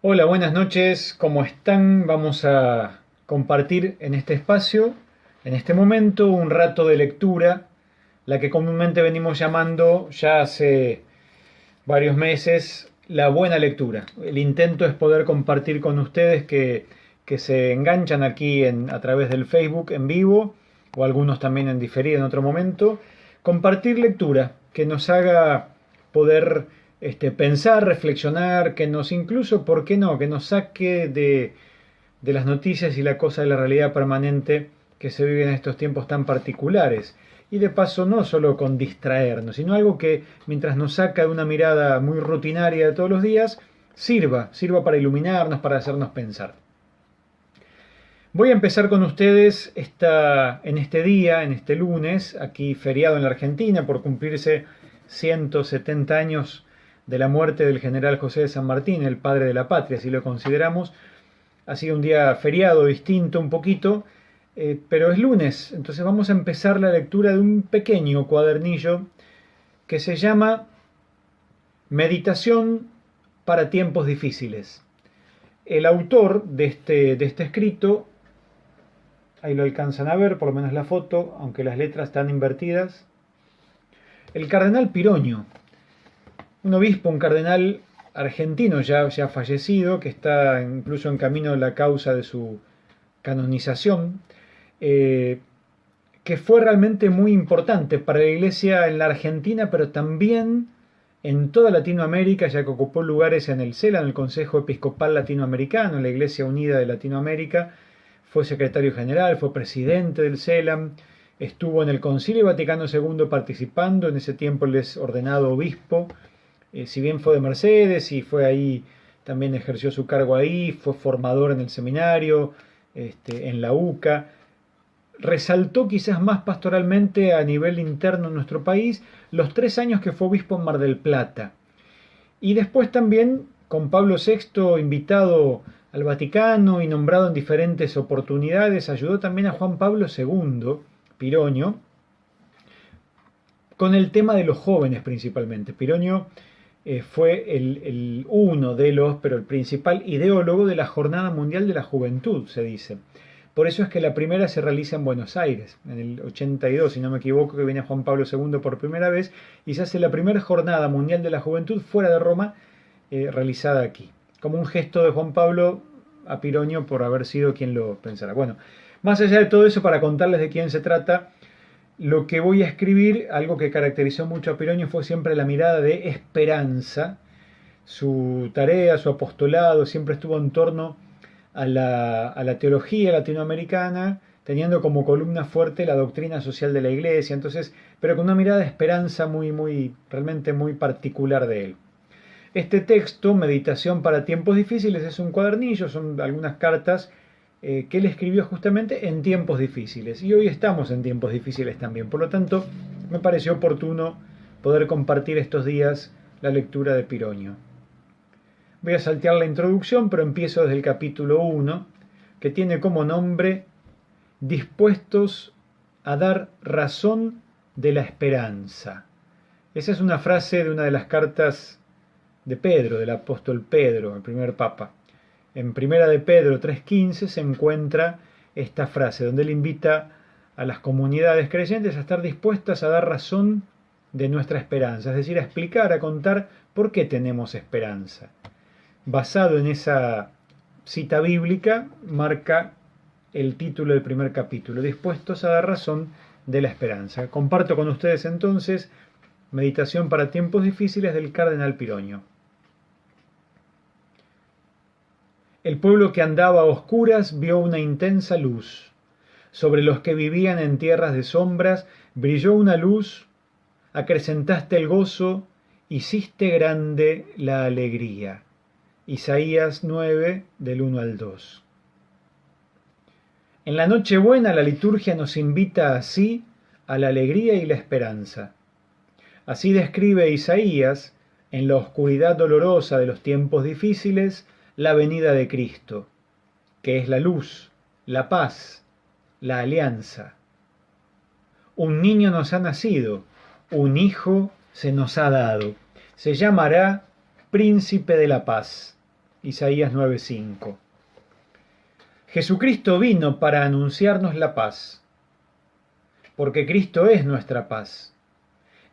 Hola, buenas noches, ¿cómo están? Vamos a compartir en este espacio, en este momento, un rato de lectura, la que comúnmente venimos llamando ya hace varios meses la buena lectura. El intento es poder compartir con ustedes que se enganchan aquí a través del Facebook en vivo, o algunos también en diferido en otro momento, compartir lectura que nos haga poder pensar, reflexionar, que nos incluso, ¿por qué no?, que nos saque de las noticias y la cosa de la realidad permanente que se vive en estos tiempos tan particulares. Y de paso no solo con distraernos, sino algo que mientras nos saca de una mirada muy rutinaria de todos los días, sirva para iluminarnos, para hacernos pensar. Voy a empezar con ustedes en este día, en este lunes, aquí feriado en la Argentina, por cumplirse 170 años de la muerte del general José de San Martín, el padre de la patria, si lo consideramos. Ha sido un día feriado, distinto un poquito, pero es lunes, entonces vamos a empezar la lectura de un pequeño cuadernillo que se llama Meditación para tiempos difíciles. El autor de este escrito, ahí lo alcanzan a ver, por lo menos la foto, aunque las letras están invertidas, el cardenal Piroño, un obispo, un cardenal argentino ya fallecido, que está incluso en camino a la causa de su canonización, que fue realmente muy importante para la Iglesia en la Argentina, pero también en toda Latinoamérica, ya que ocupó lugares en el CELA, en el Consejo Episcopal Latinoamericano, en la Iglesia Unida de Latinoamérica, fue secretario general, fue presidente del CELAM, estuvo en el Concilio Vaticano II participando, en ese tiempo él es ordenado obispo, si bien fue de Mercedes y fue ahí, también ejerció su cargo ahí, fue formador en el seminario, en la UCA, resaltó quizás más pastoralmente a nivel interno en nuestro país los 3 años que fue obispo en Mar del Plata. Y después también con Pablo VI invitado al Vaticano y nombrado en diferentes oportunidades, ayudó también a Juan Pablo II, Piroño, con el tema de los jóvenes principalmente. Piroño fue uno de los, pero el principal ideólogo de la Jornada Mundial de la Juventud, se dice. Por eso es que la primera se realiza en Buenos Aires, en el 82, si no me equivoco, que viene Juan Pablo II por primera vez, y se hace la primera Jornada Mundial de la Juventud fuera de Roma, realizada aquí, como un gesto de Juan Pablo a Piroño por haber sido quien lo pensara. Bueno, más allá de todo eso, para contarles de quién se trata, lo que voy a escribir, algo que caracterizó mucho a Piroño, fue siempre la mirada de esperanza. Su tarea, su apostolado, siempre estuvo en torno a la teología latinoamericana, teniendo como columna fuerte la doctrina social de la Iglesia, entonces, pero con una mirada de esperanza realmente muy particular de él. Este texto, Meditación para tiempos difíciles, es un cuadernillo, son algunas cartas que él escribió justamente en tiempos difíciles. Y hoy estamos en tiempos difíciles también. Por lo tanto, me pareció oportuno poder compartir estos días la lectura de Piroño. Voy a saltear la introducción, pero empiezo desde el capítulo 1, que tiene como nombre Dispuestos a dar razón de la esperanza. Esa es una frase de una de las cartas de Pedro, del apóstol Pedro, el primer papa. En Primera de Pedro 3:15 se encuentra esta frase, donde él invita a las comunidades creyentes a estar dispuestas a dar razón de nuestra esperanza, es decir, a explicar, a contar por qué tenemos esperanza. Basado en esa cita bíblica, marca el título del primer capítulo, Dispuestos a dar razón de la esperanza. Comparto con ustedes entonces Meditación para tiempos difíciles del cardenal Piroño. El pueblo que andaba a oscuras vio una intensa luz. Sobre los que vivían en tierras de sombras brilló una luz, acrecentaste el gozo, hiciste grande la alegría. Isaías 9, del 1 al 2. En la Nochebuena la liturgia nos invita así a la alegría y la esperanza. Así describe Isaías, en la oscuridad dolorosa de los tiempos difíciles, la venida de Cristo, que es la luz, la paz, la alianza. Un niño nos ha nacido, un hijo se nos ha dado, se llamará Príncipe de la Paz. Isaías 9:5. Jesucristo vino para anunciarnos la paz, porque Cristo es nuestra paz.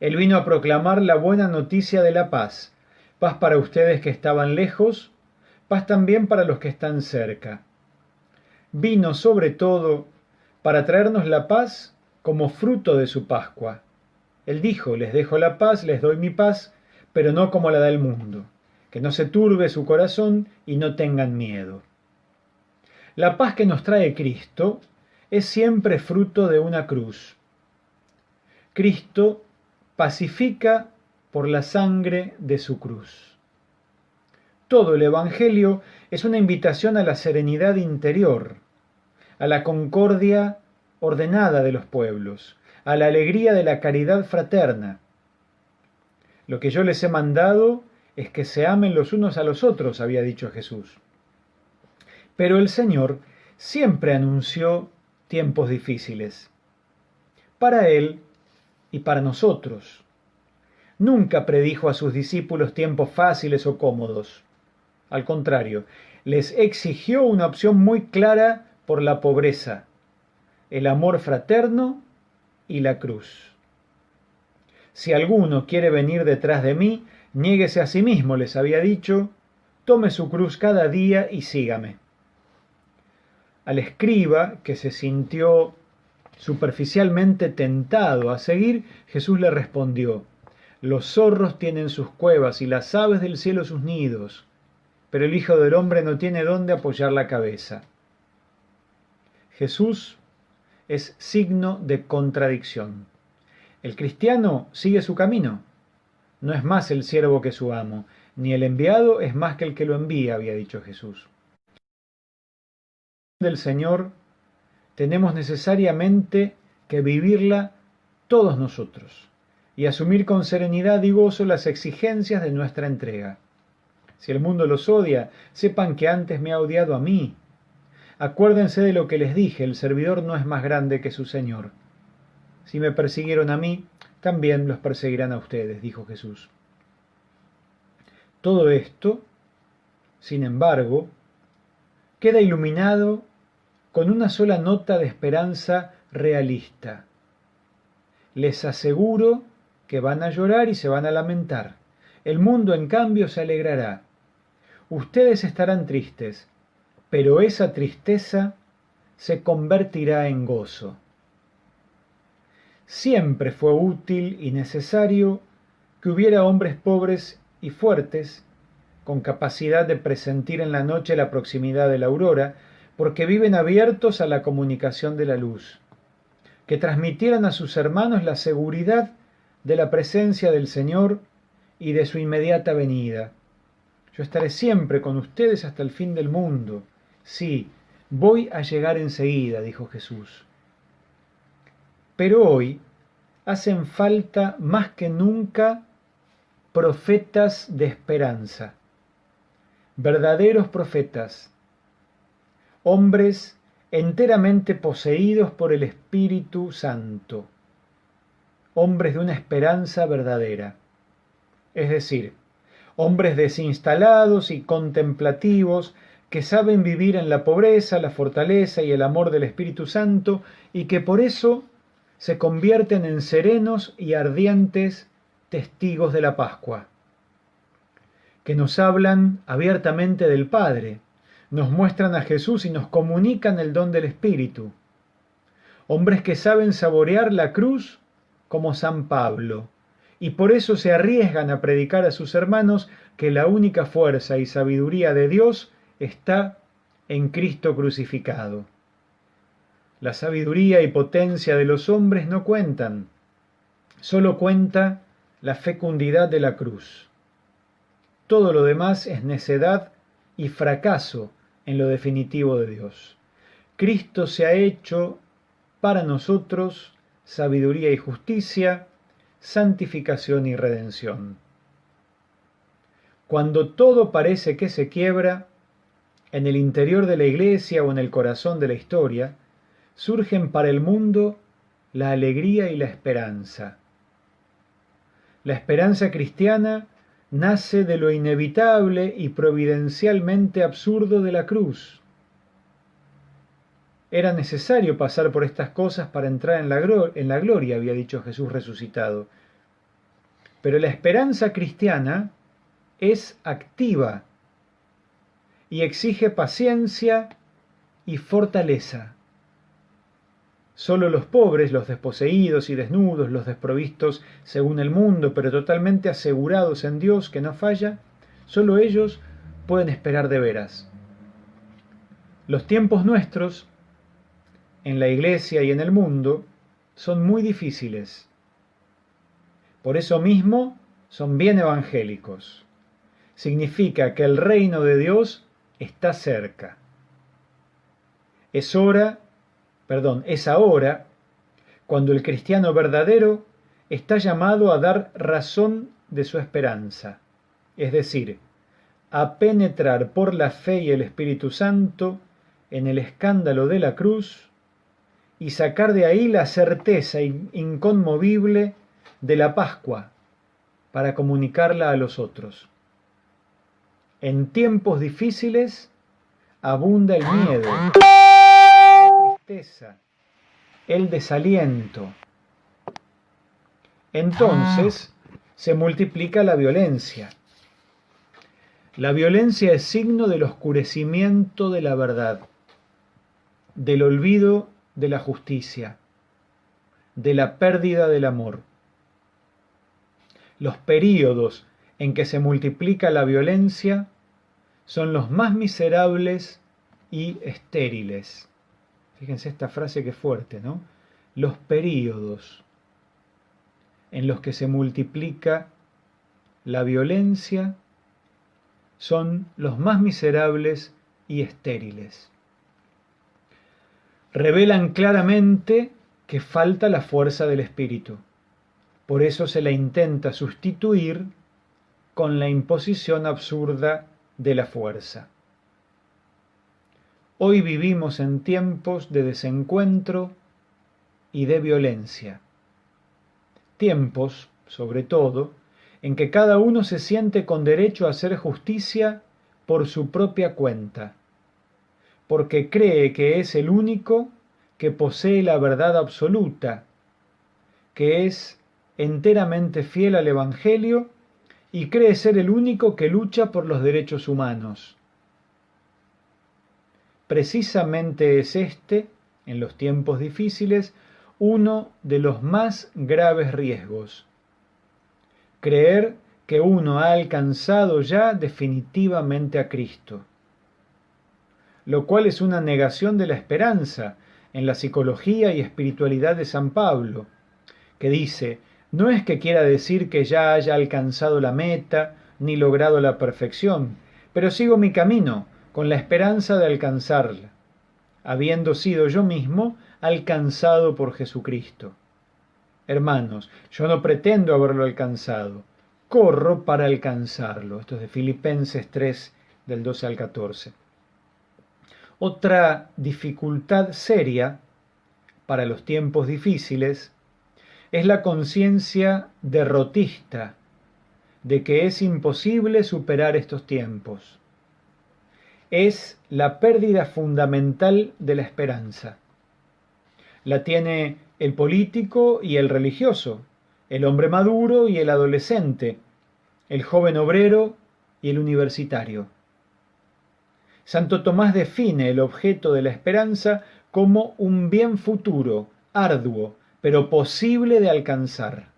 Él vino a proclamar la buena noticia de la paz, paz para ustedes que estaban lejos, paz también para los que están cerca. Vino sobre todo para traernos la paz como fruto de su Pascua. Él dijo: les dejo la paz, les doy mi paz, pero no como la da el mundo. Que no se turbe su corazón y no tengan miedo. La paz que nos trae Cristo es siempre fruto de una cruz. Cristo pacifica por la sangre de su cruz. Todo el Evangelio es una invitación a la serenidad interior, a la concordia ordenada de los pueblos, a la alegría de la caridad fraterna. Lo que yo les he mandado es que se amen los unos a los otros, había dicho Jesús. Pero el Señor siempre anunció tiempos difíciles, para Él y para nosotros. Nunca predijo a sus discípulos tiempos fáciles o cómodos. Al contrario, les exigió una opción muy clara por la pobreza, el amor fraterno y la cruz. Si alguno quiere venir detrás de mí, niéguese a sí mismo, les había dicho, tome su cruz cada día y sígame. Al escriba, que se sintió superficialmente tentado a seguir, Jesús le respondió: los zorros tienen sus cuevas y las aves del cielo sus nidos, pero el Hijo del Hombre no tiene dónde apoyar la cabeza. Jesús es signo de contradicción. El cristiano sigue su camino. No es más el siervo que su amo, ni el enviado es más que el que lo envía, había dicho Jesús. Del Señor tenemos necesariamente que vivirla todos nosotros y asumir con serenidad y gozo las exigencias de nuestra entrega. Si el mundo los odia, sepan que antes me ha odiado a mí. Acuérdense de lo que les dije: el servidor no es más grande que su Señor. Si me persiguieron a mí, también los perseguirán a ustedes, dijo Jesús. Todo esto, sin embargo, queda iluminado con una sola nota de esperanza realista. Les aseguro que van a llorar y se van a lamentar. El mundo, en cambio, se alegrará. Ustedes estarán tristes, pero esa tristeza se convertirá en gozo. Siempre fue útil y necesario que hubiera hombres pobres y fuertes, con capacidad de presentir en la noche la proximidad de la aurora, porque viven abiertos a la comunicación de la luz, que transmitieran a sus hermanos la seguridad de la presencia del Señor y de su inmediata venida. Yo estaré siempre con ustedes hasta el fin del mundo. Sí, voy a llegar enseguida, dijo Jesús. Pero hoy hacen falta más que nunca profetas de esperanza, verdaderos profetas, hombres enteramente poseídos por el Espíritu Santo, hombres de una esperanza verdadera, es decir, hombres desinstalados y contemplativos que saben vivir en la pobreza, la fortaleza y el amor del Espíritu Santo y que por eso se convierten en serenos y ardientes testigos de la Pascua, que nos hablan abiertamente del Padre, nos muestran a Jesús y nos comunican el don del Espíritu. Hombres que saben saborear la cruz como San Pablo, y por eso se arriesgan a predicar a sus hermanos que la única fuerza y sabiduría de Dios está en Cristo crucificado. La sabiduría y potencia de los hombres no cuentan, solo cuenta la fecundidad de la cruz. Todo lo demás es necedad y fracaso en lo definitivo de Dios. Cristo se ha hecho para nosotros sabiduría y justicia, santificación y redención. Cuando todo parece que se quiebra, en el interior de la iglesia o en el corazón de la historia, surgen para el mundo la alegría y la esperanza. La esperanza cristiana nace de lo inevitable y providencialmente absurdo de la cruz. Era necesario pasar por estas cosas para entrar en la gloria, había dicho Jesús resucitado. Pero la esperanza cristiana es activa y exige paciencia y fortaleza. Solo los pobres, los desposeídos y desnudos, los desprovistos según el mundo, pero totalmente asegurados en Dios que no falla, solo ellos pueden esperar de veras. Los tiempos nuestros, en la iglesia y en el mundo, son muy difíciles. Por eso mismo son bien evangélicos. Significa que el reino de Dios está cerca. Es ahora cuando el cristiano verdadero está llamado a dar razón de su esperanza, es decir, a penetrar por la fe y el Espíritu Santo en el escándalo de la cruz y sacar de ahí la certeza inconmovible de la Pascua para comunicarla a los otros. En tiempos difíciles abunda el miedo, la tristeza, el desaliento. Entonces se multiplica la violencia. La violencia es signo del oscurecimiento de la verdad, del olvido de la justicia, de la pérdida del amor. Los períodos en que se multiplica la violencia son los más miserables y estériles. Fíjense esta frase que fuerte, ¿no? Los períodos en los que se multiplica la violencia son los más miserables y estériles. Revelan claramente que falta la fuerza del espíritu. Por eso se la intenta sustituir con la imposición absurda de la fuerza. Hoy vivimos en tiempos de desencuentro y de violencia. Tiempos, sobre todo, en que cada uno se siente con derecho a hacer justicia por su propia cuenta, porque cree que es el único que posee la verdad absoluta, que es enteramente fiel al Evangelio y cree ser el único que lucha por los derechos humanos. Precisamente es este, en los tiempos difíciles, uno de los más graves riesgos. Creer que uno ha alcanzado ya definitivamente a Cristo, lo cual es una negación de la esperanza en la psicología y espiritualidad de San Pablo, que dice: no es que quiera decir que ya haya alcanzado la meta ni logrado la perfección, pero sigo mi camino con la esperanza de alcanzarla, habiendo sido yo mismo alcanzado por Jesucristo. Hermanos, yo no pretendo haberlo alcanzado, corro para alcanzarlo. Esto es de Filipenses 3, del 12 al 14. Otra dificultad seria para los tiempos difíciles es la conciencia derrotista de que es imposible superar estos tiempos. Es la pérdida fundamental de la esperanza. La tiene el político y el religioso, el hombre maduro y el adolescente, el joven obrero y el universitario. Santo Tomás define el objeto de la esperanza como un bien futuro, arduo, pero posible de alcanzar.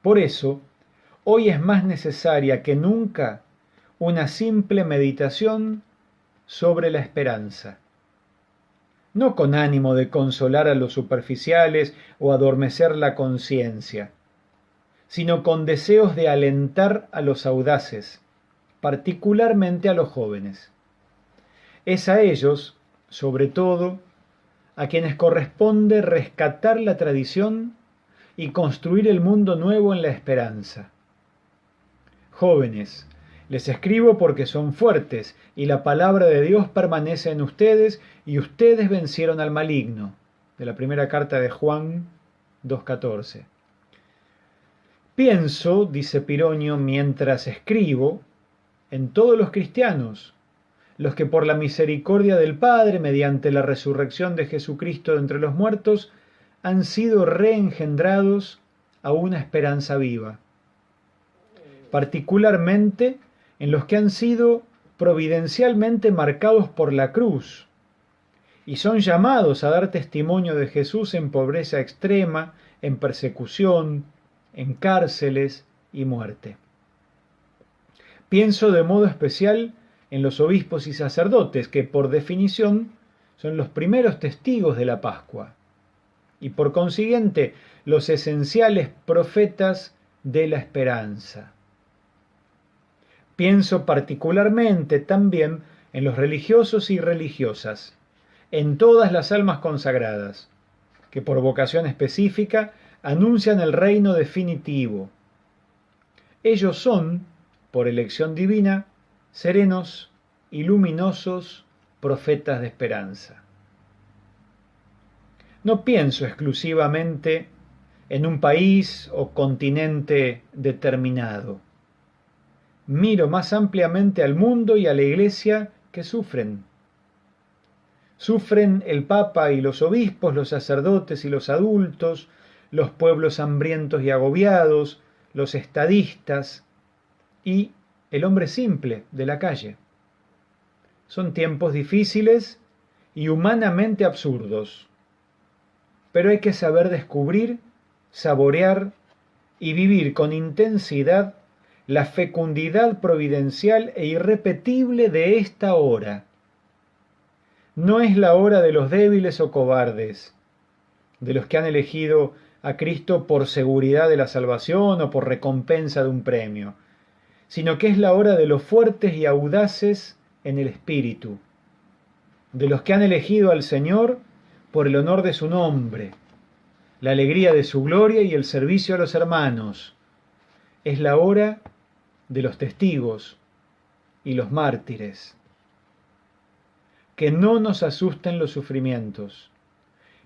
Por eso, hoy es más necesaria que nunca una simple meditación sobre la esperanza. No con ánimo de consolar a los superficiales o adormecer la conciencia, sino con deseos de alentar a los audaces, particularmente a los jóvenes. Es a ellos, sobre todo, a quienes corresponde rescatar la tradición y construir el mundo nuevo en la esperanza. Jóvenes, les escribo porque son fuertes y la palabra de Dios permanece en ustedes y ustedes vencieron al maligno. De la primera carta de Juan 2:14. Pienso, dice Pironio, mientras escribo, en todos los cristianos, los que por la misericordia del Padre, mediante la resurrección de Jesucristo de entre los muertos, han sido reengendrados a una esperanza viva, particularmente en los que han sido providencialmente marcados por la cruz y son llamados a dar testimonio de Jesús en pobreza extrema, en persecución, en cárceles y muerte. Pienso de modo especial en los obispos y sacerdotes, que por definición son los primeros testigos de la Pascua y por consiguiente los esenciales profetas de la esperanza. Pienso particularmente también en los religiosos y religiosas, en todas las almas consagradas, que por vocación específica anuncian el reino definitivo. Ellos son, por elección divina, serenos y luminosos profetas de esperanza. No pienso exclusivamente en un país o continente determinado. Miro más ampliamente al mundo y a la Iglesia que sufren. Sufren el Papa y los obispos, los sacerdotes y los adultos, los pueblos hambrientos y agobiados, los estadistas y el hombre simple de la calle. Son tiempos difíciles y humanamente absurdos, pero hay que saber descubrir, saborear y vivir con intensidad la fecundidad providencial e irrepetible de esta hora. No es la hora de los débiles o cobardes, de los que han elegido a Cristo por seguridad de la salvación o por recompensa de un premio, sino que es la hora de los fuertes y audaces en el espíritu, de los que han elegido al Señor por el honor de su nombre, la alegría de su gloria y el servicio a los hermanos. Es la hora de los testigos y los mártires. Que no nos asusten los sufrimientos.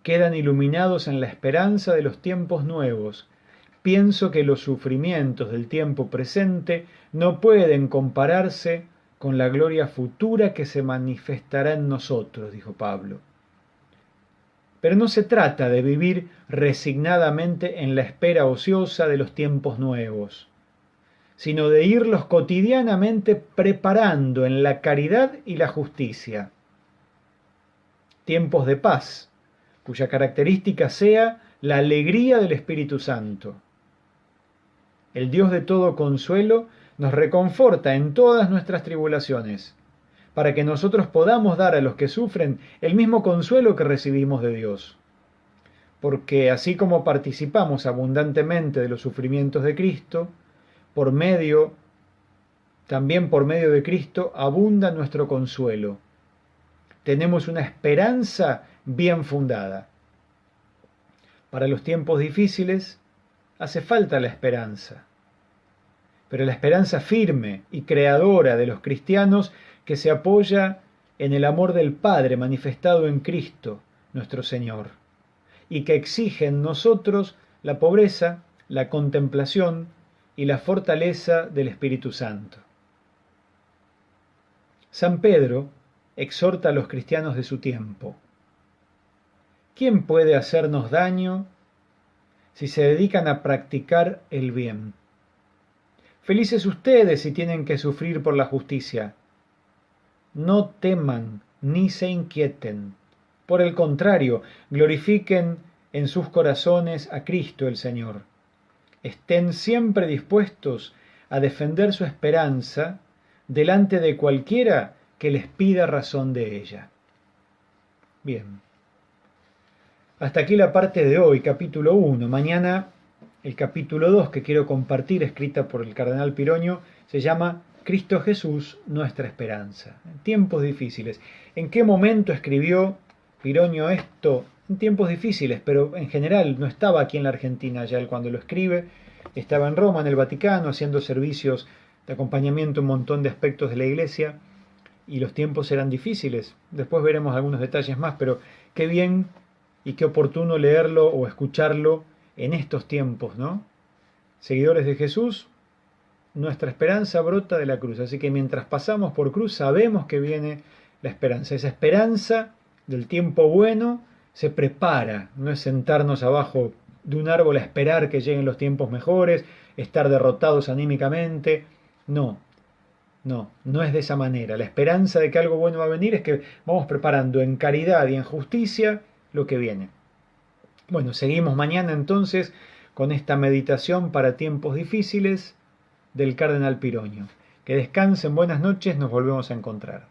Quedan iluminados en la esperanza de los tiempos nuevos. Pienso que los sufrimientos del tiempo presente no pueden compararse con la gloria futura que se manifestará en nosotros, dijo Pablo. Pero no se trata de vivir resignadamente en la espera ociosa de los tiempos nuevos, sino de irlos cotidianamente preparando en la caridad y la justicia. Tiempos de paz, cuya característica sea la alegría del Espíritu Santo. El Dios de todo consuelo nos reconforta en todas nuestras tribulaciones, para que nosotros podamos dar a los que sufren el mismo consuelo que recibimos de Dios. Porque así como participamos abundantemente de los sufrimientos de Cristo, también por medio de Cristo abunda nuestro consuelo. Tenemos una esperanza bien fundada. Para los tiempos difíciles hace falta la esperanza, pero la esperanza firme y creadora de los cristianos que se apoya en el amor del Padre manifestado en Cristo, nuestro Señor, y que exige en nosotros la pobreza, la contemplación y la fortaleza del Espíritu Santo. San Pedro exhorta a los cristianos de su tiempo. ¿Quién puede hacernos daño si se dedican a practicar el bien? Felices ustedes si tienen que sufrir por la justicia. No teman ni se inquieten. Por el contrario, glorifiquen en sus corazones a Cristo el Señor. Estén siempre dispuestos a defender su esperanza delante de cualquiera que les pida razón de ella. Bien. Hasta aquí la parte de hoy, capítulo 1. Mañana el capítulo 2 que quiero compartir, escrita por el cardenal Pironio, se llama Cristo Jesús, nuestra esperanza. En tiempos difíciles. ¿En qué momento escribió Pironio esto? En tiempos difíciles, pero en general no estaba aquí en la Argentina ya él cuando lo escribe. Estaba en Roma, en el Vaticano, haciendo servicios de acompañamiento a un montón de aspectos de la Iglesia, y los tiempos eran difíciles. Después veremos algunos detalles más, pero qué bien y qué oportuno leerlo o escucharlo en estos tiempos, ¿no? seguidores de Jesús, nuestra esperanza brota de la cruz. Así que mientras pasamos por cruz sabemos que viene la esperanza. Esa esperanza del tiempo bueno se prepara, no es sentarnos abajo de un árbol a esperar que lleguen los tiempos mejores, estar derrotados anímicamente. No, no es de esa manera. La esperanza de que algo bueno va a venir es que vamos preparando en caridad y en justicia lo que viene. Bueno, seguimos mañana entonces con esta meditación para tiempos difíciles del Cardenal Pironio. Que descansen, buenas noches, nos volvemos a encontrar.